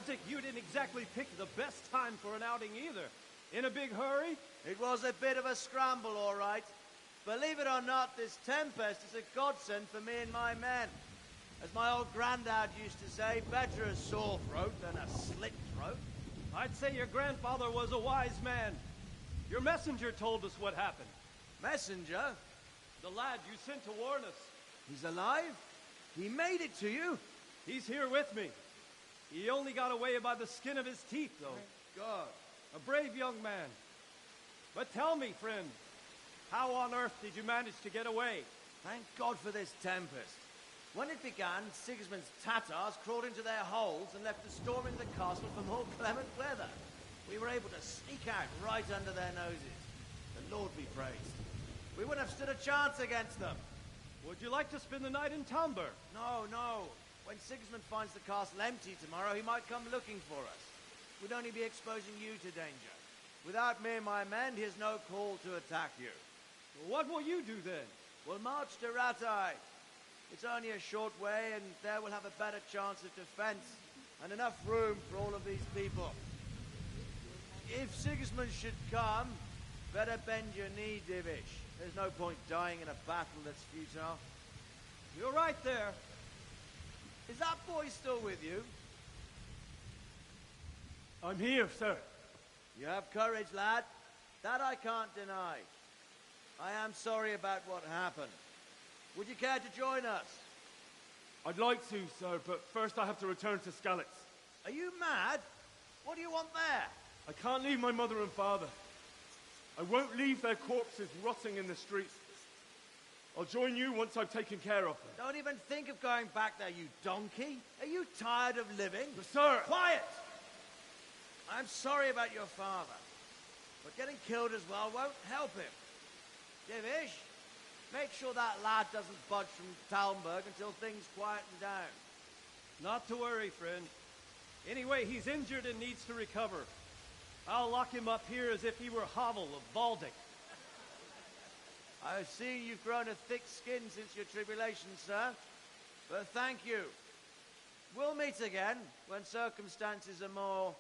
Logic, you didn't exactly pick the best time for an outing either. In a big hurry? It was a bit of a scramble, all right. Believe it or not, this tempest is a godsend for me and my men. As my old granddad used to say, better a sore throat than a slit throat. I'd say your grandfather was a wise man. Your messenger told us what happened. Messenger? The lad you sent to warn us. He's alive? He made it to you? He's here with me. He only got away by the skin of his teeth, though. Thank God. A brave young man. But tell me, friend, how on earth did you manage to get away? Thank God for this tempest. When it began, Sigismund's Tatars crawled into their holes and left us storming the castle for more clement weather. We were able to sneak out right under their noses. The Lord be praised. We wouldn't have stood a chance against them. Would you like to spend the night in Tomber? No, no. When Sigismund finds the castle empty tomorrow, he might come looking for us. We'd only be exposing you to danger. Without me and my men, he has no call to attack you. What will you do then? We'll march to Ratai. It's only a short way, and there we'll have a better chance of defense, and enough room for all of these people. If Sigismund should come, better bend your knee, Divish. There's no point dying in a battle that's futile. You're right there. Is that boy still with you? I'm here, sir. You have courage, lad. That I can't deny. I am sorry about what happened. Would you care to join us? I'd like to, sir, but first I have to return to Skalitz. Are you mad? What do you want there? I can't leave my mother and father. I won't leave their corpses rotting in the streets. I'll join you once I've taken care of them. Don't even think of going back there, you donkey. Are you tired of living? But sir! Quiet! I'm sorry about your father, but getting killed as well won't help him. Divish, make sure that lad doesn't budge from Talmberg until things quieten down. Not to worry, friend. Anyway, he's injured and needs to recover. I'll lock him up here as if he were Havel of Baldic. I've seen you've grown a thick skin since your tribulation, sir. But thank you. We'll meet again when circumstances are more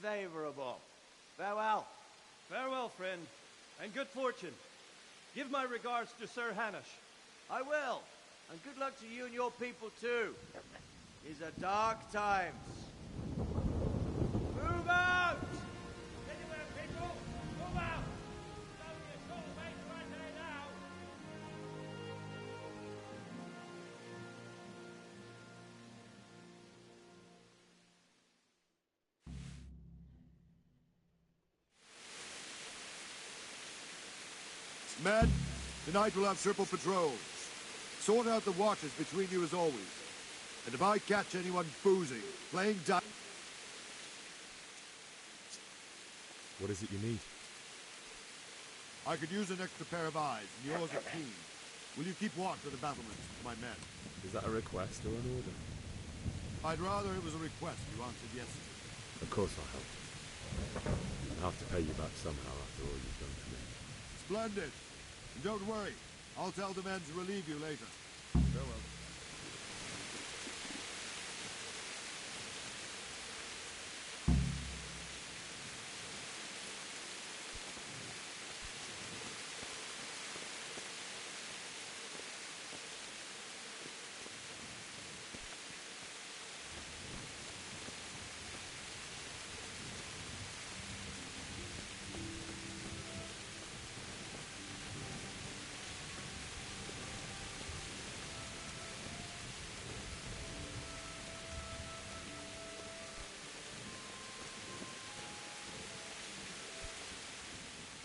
favorable. Farewell. Farewell, friend, and good fortune. Give my regards to Sir Hanush. I will. And good luck to you and your people, too. These are dark times. Move out! Anywhere, people! Move out! Don't be a soul mate right there now! Men, tonight we'll have triple patrols. Sort out the watches between you as always. And if I catch anyone boozing, playing dice... What is it you need? I could use an extra pair of eyes, and yours are keen. Will you keep watch of the battlements with my men? Is that a request or an order? I'd rather it was a request you answered yes to. Of course I'll help. I'll have to pay you back somehow after all you've done for me. Splendid. And don't worry, I'll tell the men to relieve you later. Farewell.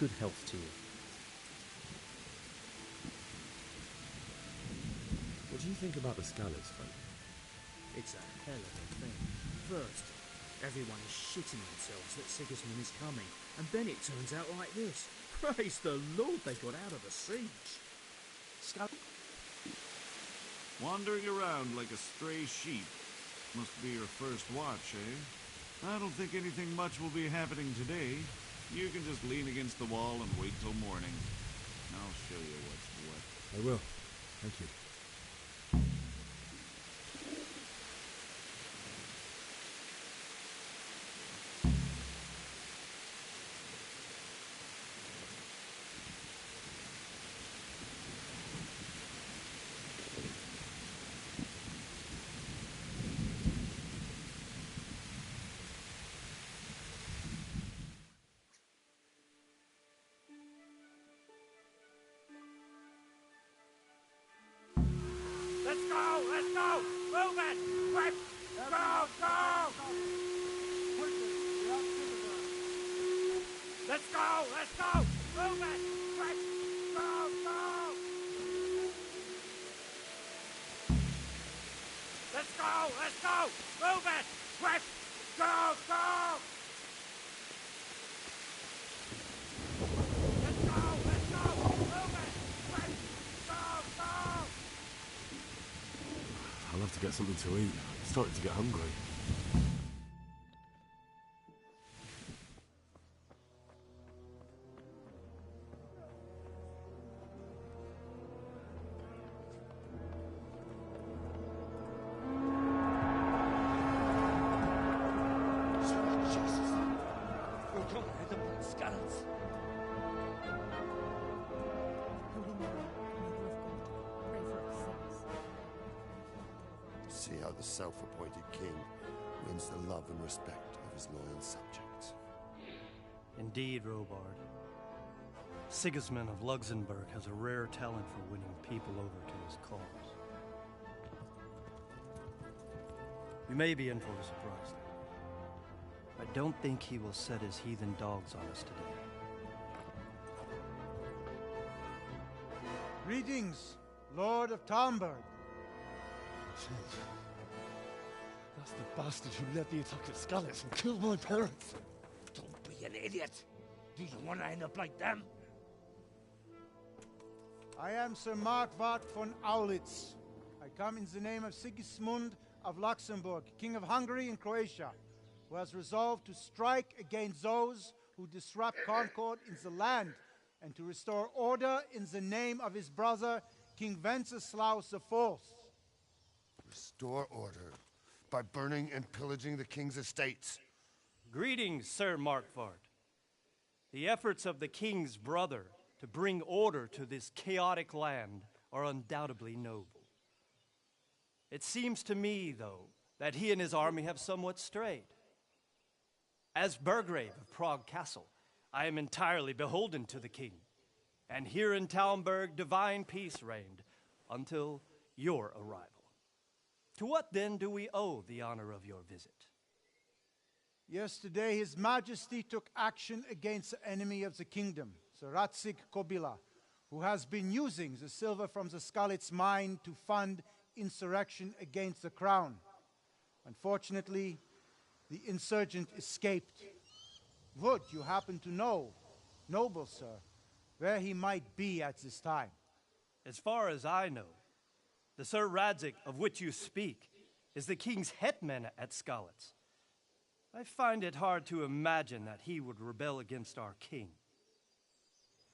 Good health to you. What do you think about the Scholars, folk? It's a hell of a thing. First, everyone is shitting themselves that Sigismund is coming, and then it turns out like this. Praise the Lord they got out of the siege. Wandering around like a stray sheep. Must be your first watch, eh? I don't think anything much will be happening today. You can just lean against the wall and wait till morning. I'll show you what's what. I will. Thank you. Move it! Quick! Go! Go! Let's go! Let's go! Move it! Quick! Go! Go! Let's go! Let's go! Move it! Quick! Go! Go! Let's go! Let's go! Move it! Quick! Go! Go! I'll have to get something to eat. I'm starting to get hungry. See how the self-appointed king wins the love and respect of his loyal subjects. Indeed, Robard. Sigismund of Luxembourg has a rare talent for winning people over to his cause. You may be in for a surprise, though. I don't think he will set his heathen dogs on us today. Greetings, Lord of Talmberg. Shit. That's the bastard who led the attack at Skalitz and killed my parents. Don't be an idiot. Do you want to end up like them? I am Sir Markwart von Aulitz. I come in the name of Sigismund of Luxembourg, King of Hungary and Croatia, who has resolved to strike against those who disrupt concord in the land and to restore order in the name of his brother, King Wenceslaus IV. Restore order by burning and pillaging the king's estates. Greetings, Sir Markwart. The efforts of the king's brother to bring order to this chaotic land are undoubtedly noble. It seems to me, though, that he and his army have somewhat strayed. As Burgrave of Prague Castle, I am entirely beholden to the king, and here in Talmberg divine peace reigned until your arrival. To what then do we owe the honor of your visit? Yesterday, His Majesty took action against the enemy of the kingdom, Sir Radzig Kobyla, who has been using the silver from the Skalitz mine to fund insurrection against the crown. Unfortunately, the insurgent escaped. Would you happen to know, noble sir, where he might be at this time? As far as I know, the Sir Radzig of which you speak is the king's hetman at Skalitz. I find it hard to imagine that he would rebel against our king.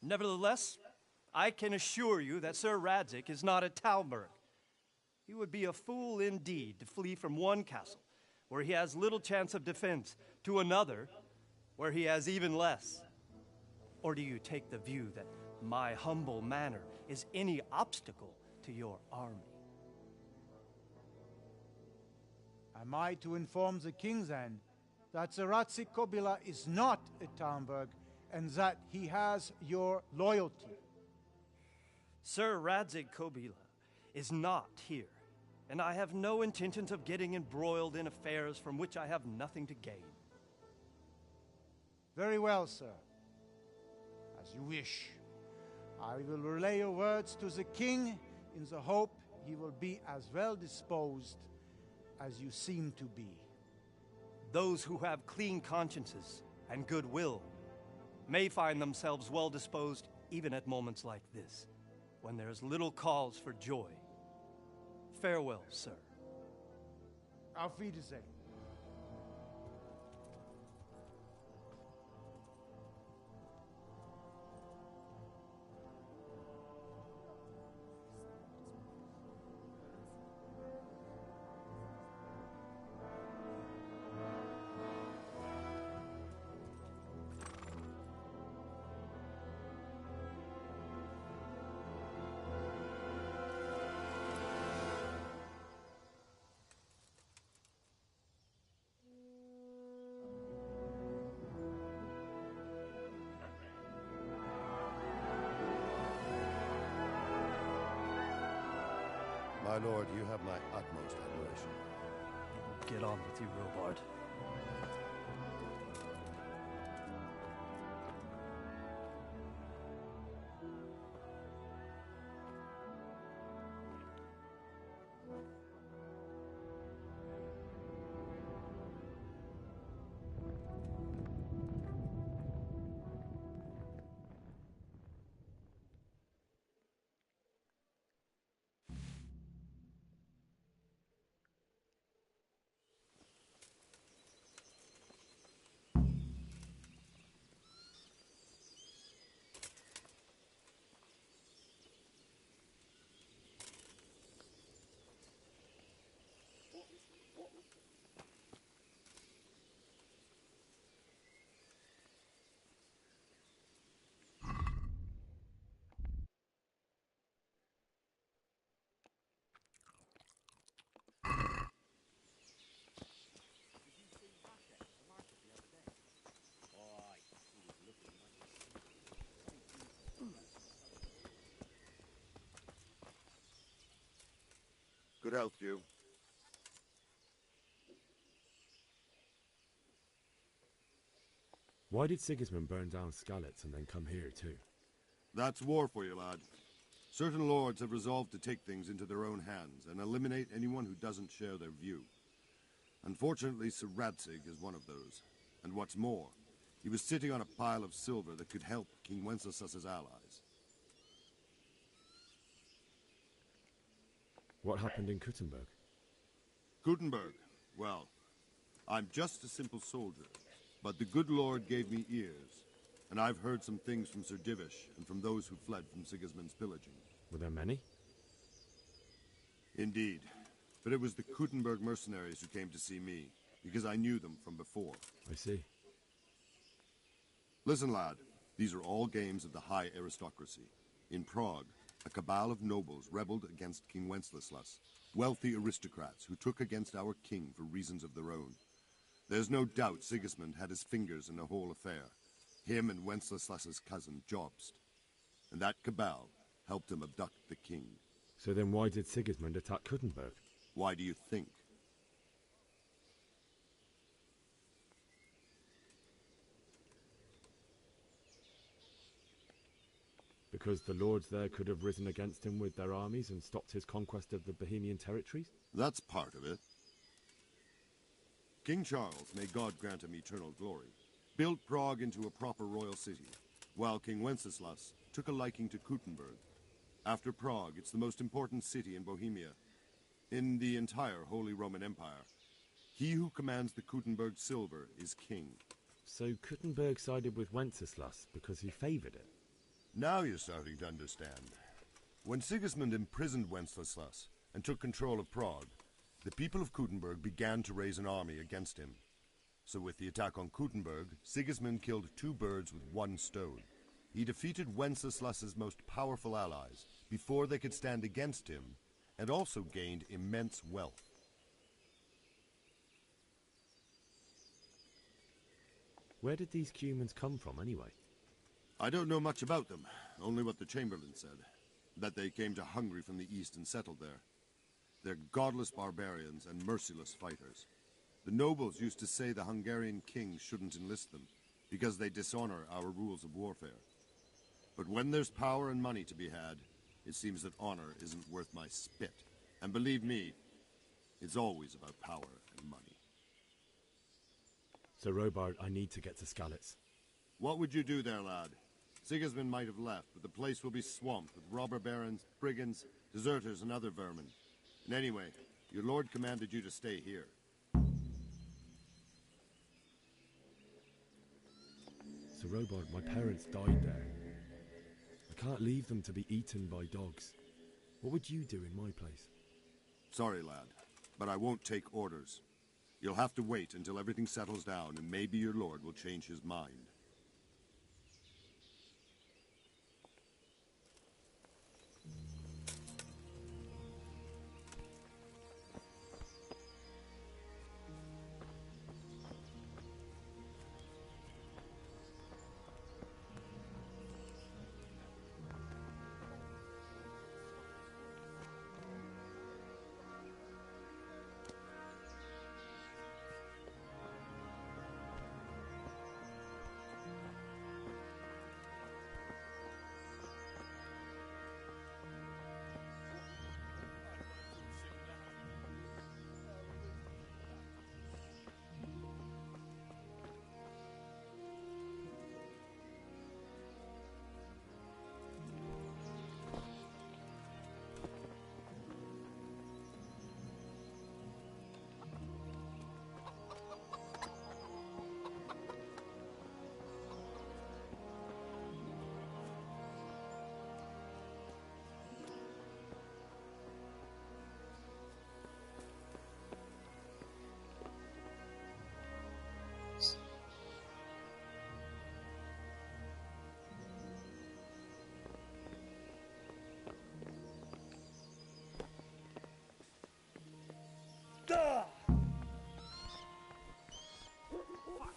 Nevertheless, I can assure you that Sir Radzig is not at Talmberg. He would be a fool indeed to flee from one castle, where he has little chance of defense, to another, where he has even less. Or do you take the view that my humble manner is any obstacle to your army? Am I to inform the king then that Sir Radzig Kobyla is not at Talmberg and that he has your loyalty? Sir Radzig Kobyla is not here, and I have no intentions of getting embroiled in affairs from which I have nothing to gain. Very well, sir. As you wish. I will relay your words to the king in the hope he will be as well disposed as you seem to be. Those who have clean consciences and goodwill may find themselves well disposed even at moments like this, when there is little cause for joy. Farewell, sir. Auf Wiedersehen. My lord, you have my utmost admiration. Get on with you, Robard. Good health to you. Why did Sigismund burn down Skalitz and then come here too? That's war for you, lad. Certain lords have resolved to take things into their own hands and eliminate anyone who doesn't share their view. Unfortunately, Sir Radzig is one of those. And what's more, he was sitting on a pile of silver that could help King Wenceslas's allies. What happened in Kuttenberg? Gutenberg, well, I'm just a simple soldier, but the good Lord gave me ears, and I've heard some things from Sir Divish and from those who fled from Sigismund's pillaging. Were there many? Indeed, but it was the Kuttenberg mercenaries who came to see me, because I knew them from before. I see. Listen, lad, these are all games of the high aristocracy. In Prague, a cabal of nobles rebelled against King Wenceslas, wealthy aristocrats who took against our king for reasons of their own. There's no doubt Sigismund had his fingers in the whole affair, him and Wenceslas's cousin Jobst. And that cabal helped him abduct the king. So then why did Sigismund attack Kuttenberg? Why do you think? Because the lords there could have risen against him with their armies and stopped his conquest of the Bohemian territories? That's part of it. King Charles, may God grant him eternal glory, built Prague into a proper royal city, while King Wenceslas took a liking to Kuttenberg. After Prague, it's the most important city in Bohemia, in the entire Holy Roman Empire. He who commands the Kuttenberg silver is king. So Kuttenberg sided with Wenceslas because he favoured it? Now you're starting to understand. When Sigismund imprisoned Wenceslas and took control of Prague, the people of Kuttenberg began to raise an army against him. So with the attack on Kuttenberg, Sigismund killed two birds with one stone. He defeated Wenceslas's most powerful allies before they could stand against him, and also gained immense wealth. Where did these Cumans come from anyway? I don't know much about them, only what the Chamberlain said, that they came to Hungary from the east and settled there. They're godless barbarians and merciless fighters. The nobles used to say the Hungarian king shouldn't enlist them, because they dishonor our rules of warfare. But when there's power and money to be had, it seems that honor isn't worth my spit. And believe me, it's always about power and money. So Robard, I need to get to Skalitz. What would you do there, lad? Sigismund might have left, but the place will be swamped with robber barons, brigands, deserters, and other vermin. And anyway, your lord commanded you to stay here. So Robard, my parents died there. I can't leave them to be eaten by dogs. What would you do in my place? Sorry, lad, but I won't take orders. You'll have to wait until everything settles down, and maybe your lord will change his mind. Fuck,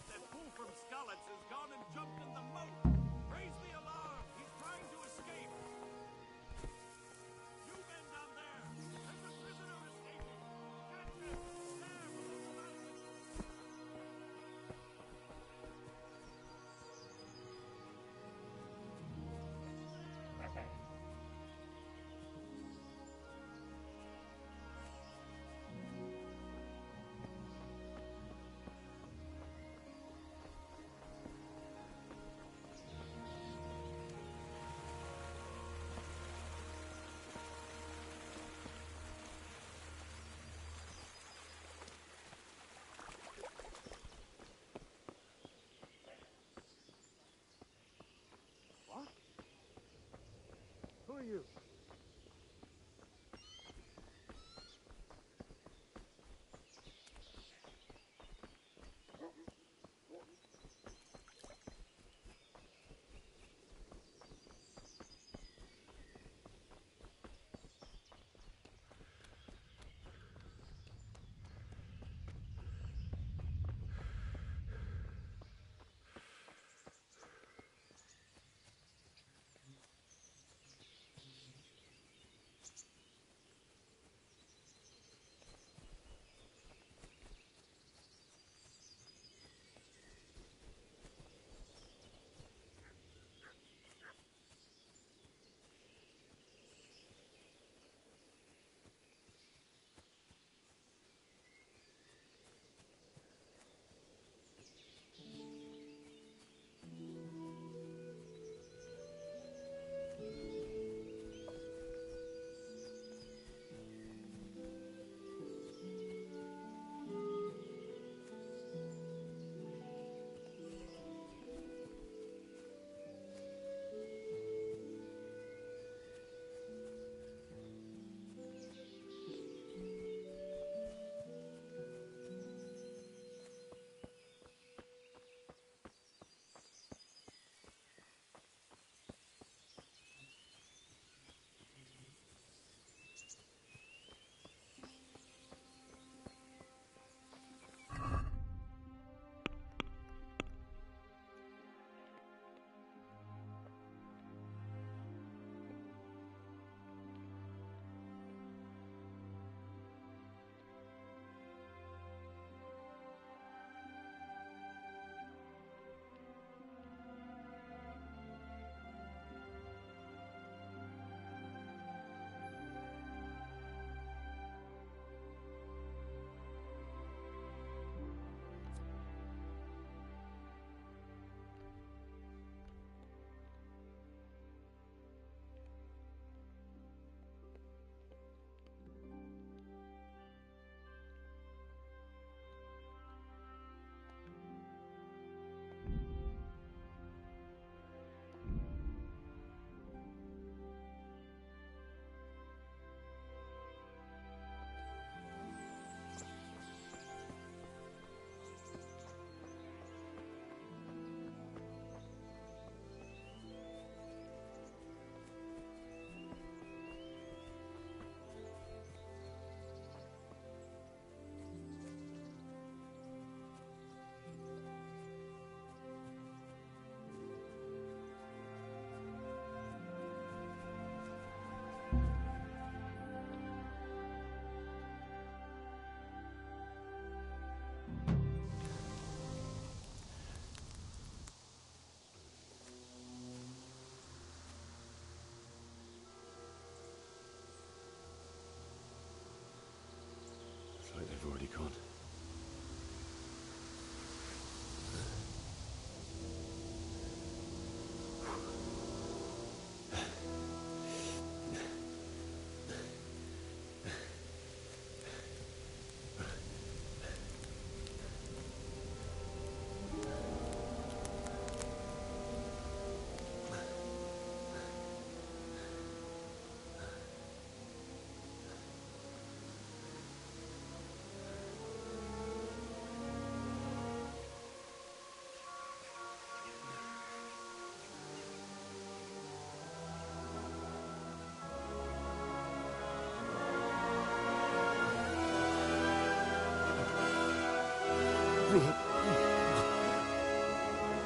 that fool from Scullets has gone and jumped in the moat. Raise the alarm. He's trying to escape. You men down there, there's a prisoner escaping. Catch him. There, below the mountain.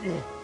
Jesus.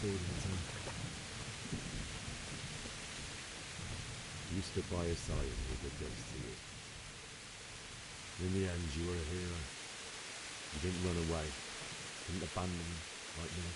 sword in his hand. You stood by his side and he did this to you. In the end, you were a hero. You didn't run away. Didn't abandon him like me.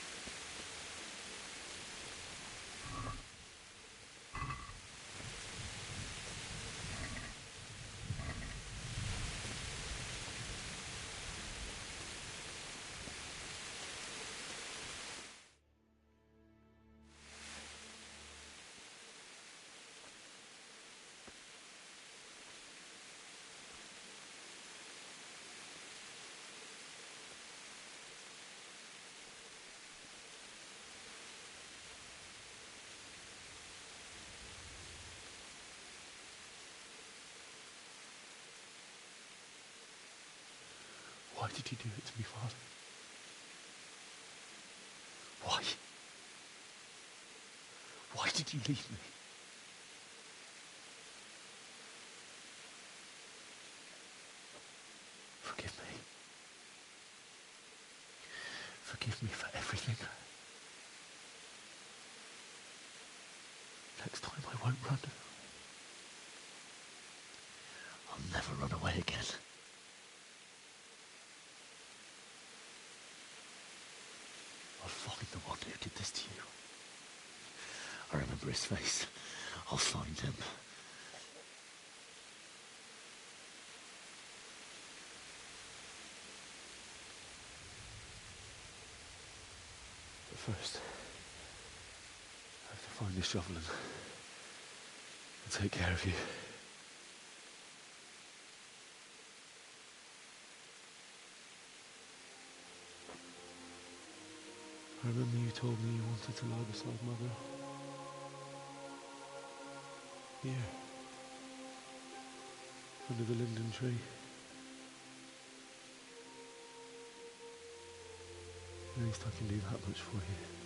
Why did you do it to me, Father? Why? Why did you leave me? Forgive me. Forgive me for everything. Next time I won't run. I'll never run away again. I'll find the one who did this to you. I remember his face. I'll find him. But first, I have to find this shovel and take care of you. I remember you told me you wanted to lie beside Mother. Here. Under the linden tree. At least I can do that much for you.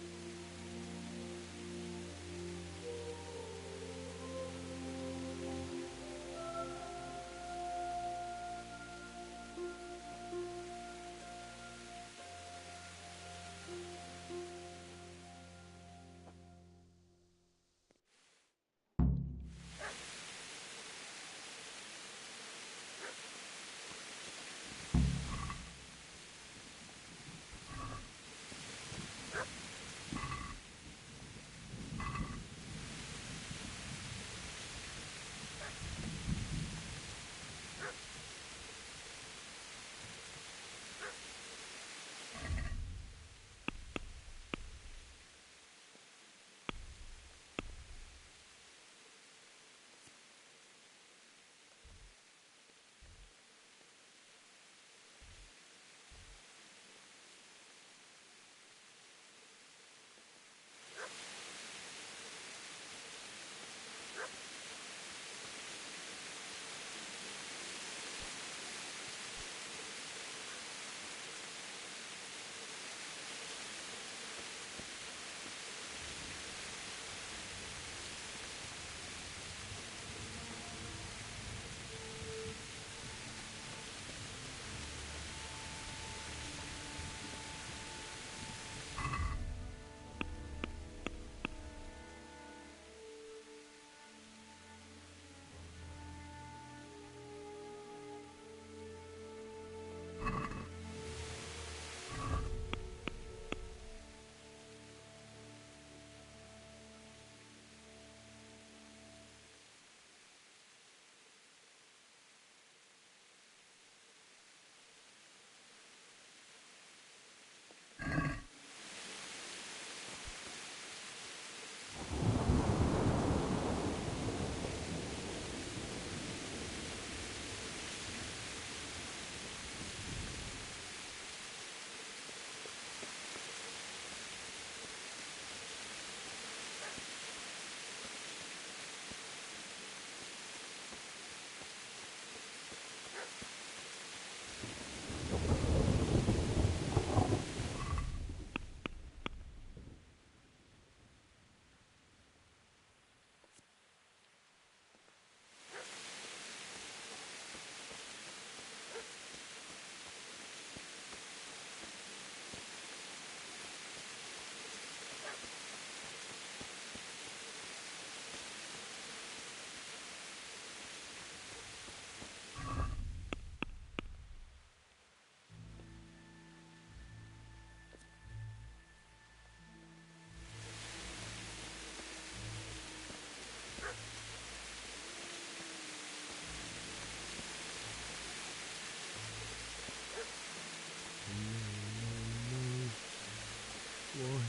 Why?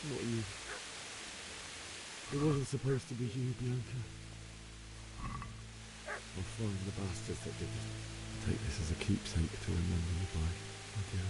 Not you. It wasn't supposed to be you, Bianca. I'll find the bastards that did it. Take this as a keepsake to remember you by, my dear.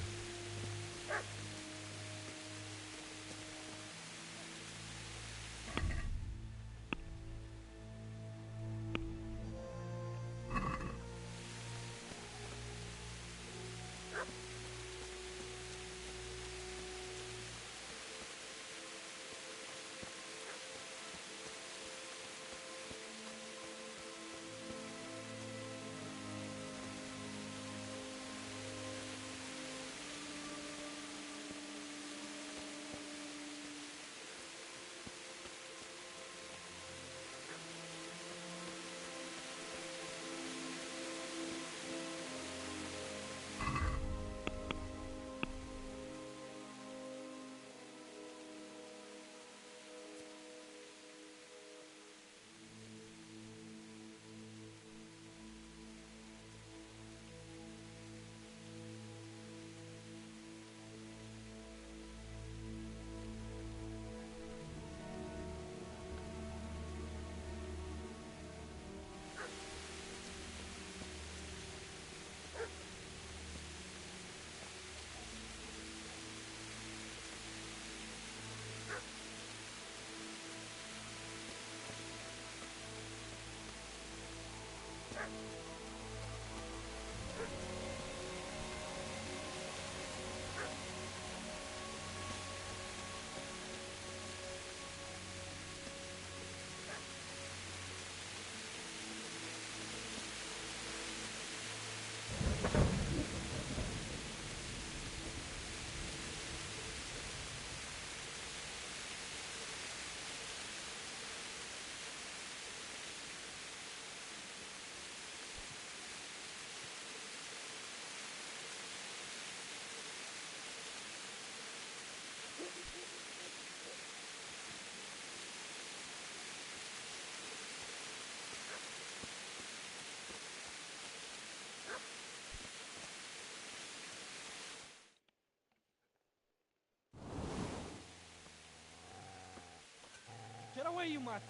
Get away, you mutt!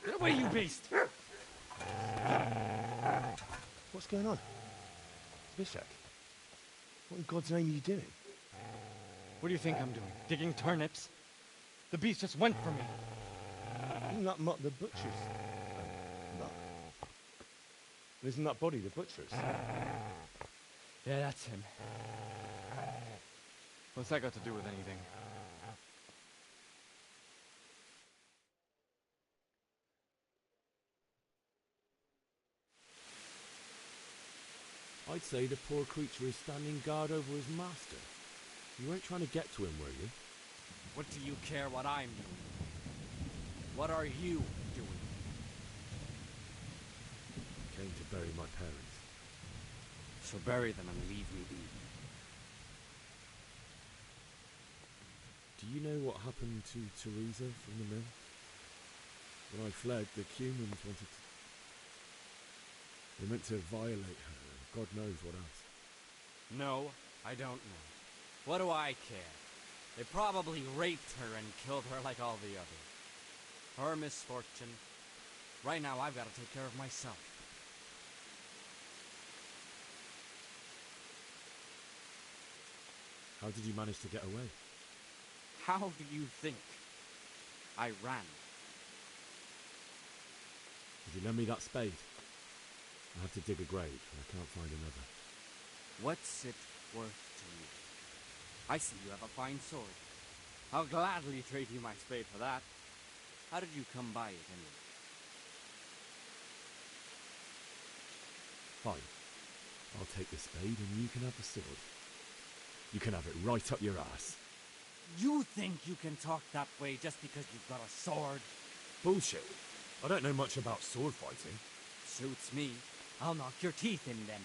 Get away, you beast! What's going on? Bishak? What in God's name are you doing? What do you think I'm doing? Digging turnips? The beast just went for me. Isn't that not the butcher's? No. Isn't that body the butcher's? Yeah, that's him. What's that got to do with anything? I'd say the poor creature is standing guard over his master. You weren't trying to get to him, were you? What do you care what I'm doing? What are you doing? Came to bury my parents. So bury them and leave me be. Do you know what happened to Teresa from the mill? When I fled, the humans wanted to... They meant to violate her, and God knows what else. No, I don't know. What do I care? They probably raped her and killed her like all the others. Her misfortune. Right now, I've got to take care of myself. How did you manage to get away? How do you think? I ran. Did you lend me that spade? I have to dig a grave, and I can't find another. What's it worth to you? I see you have a fine sword. I'll gladly trade you my spade for that. How did you come by it, anyway? Fine. I'll take the spade, and you can have the sword. You can have it right up your ass. You think you can talk that way just because you've got a sword? Bullshit. I don't know much about sword fighting. Suits me. I'll knock your teeth in then.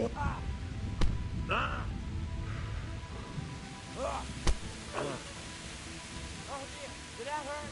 Oh dear, did that hurt?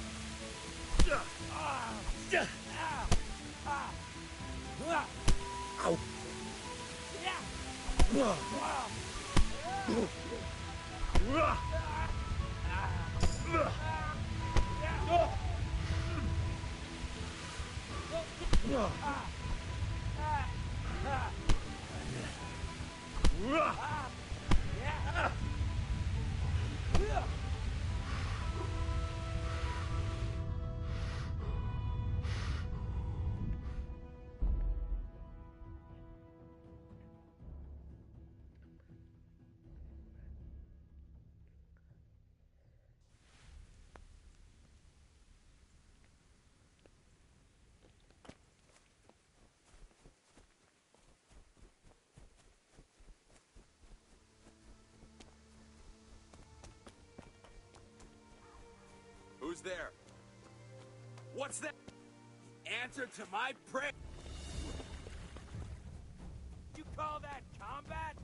Who's there? What's that? Answer to my prayer. You call that combat?